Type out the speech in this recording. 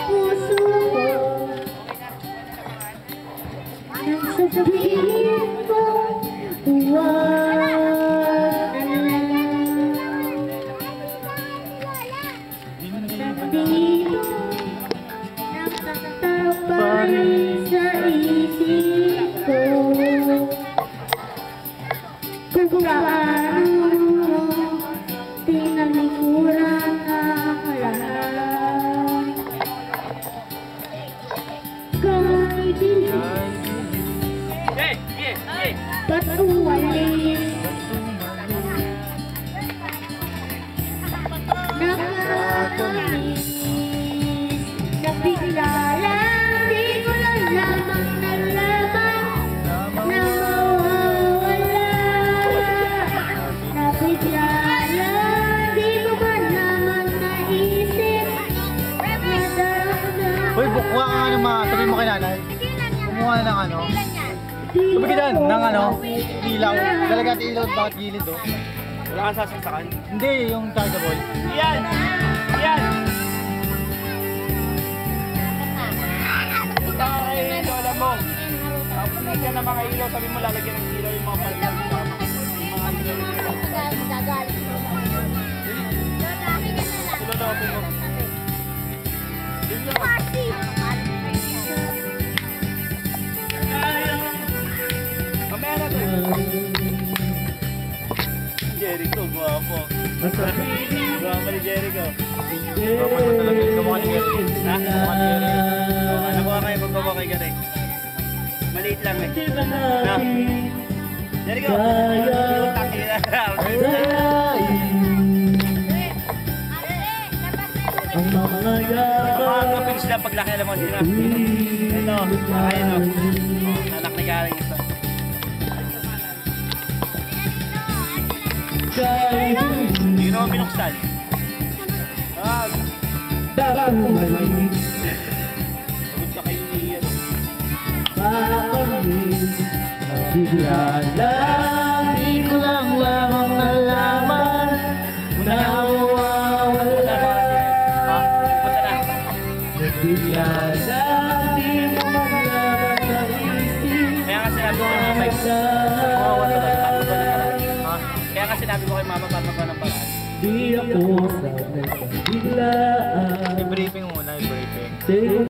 Puso nang sasabihin mo huwag nandito nakatapay sa isip ko kung paano tinalikuran ang lahat. Kahit hindi ba't uwalis nakakamiss na bigla lang di ko lang lamang nalaman na mawawala na bigla lang di ko ba naman naisip na dapat. Uy, bukwa ka nga naman. Sabihin mo kay nanay. Kumuha na ng ano. Sabihin ng ano, ilaw. Talaga natin ilaw at bakit gilid oh. Wala kang sasaksakan? Hindi, yung chargeable. Yan! Yan! Punta ka kay lola mo. Tapos nagyan ng mga ilaw. Sabi mo lalagyan ng ilaw yung mga palitan. Yung mga ilaw. Sila daw po mo. Mamaya na to. Jericho, guwapo. Guwapo ni Jericho. Guwapo na talaga yung kamukha ni Gary. Ha? Kamukha ni Gary. Nakuha kayo pagbawa kay Gary. Maliit lang eh. Na? Jericho! Taki na. Mga kaping sila paglaki alam mo sila. Ito, ayun o. Anak ni Gary ito. Hindi naman binuksan. Sagot ka kayo ni ano. Bigla lang di ko lang lamang nalaman na mawawala. Punta na. Bigla lang di mo maglaban naisip. Kaya nga sinabi ko kay mama, mawawala ba? Kaya nga sinabi ko kay mama, papa ng paraan. Di ako sanay sa biglaan. I-briefing muna, i-briefing.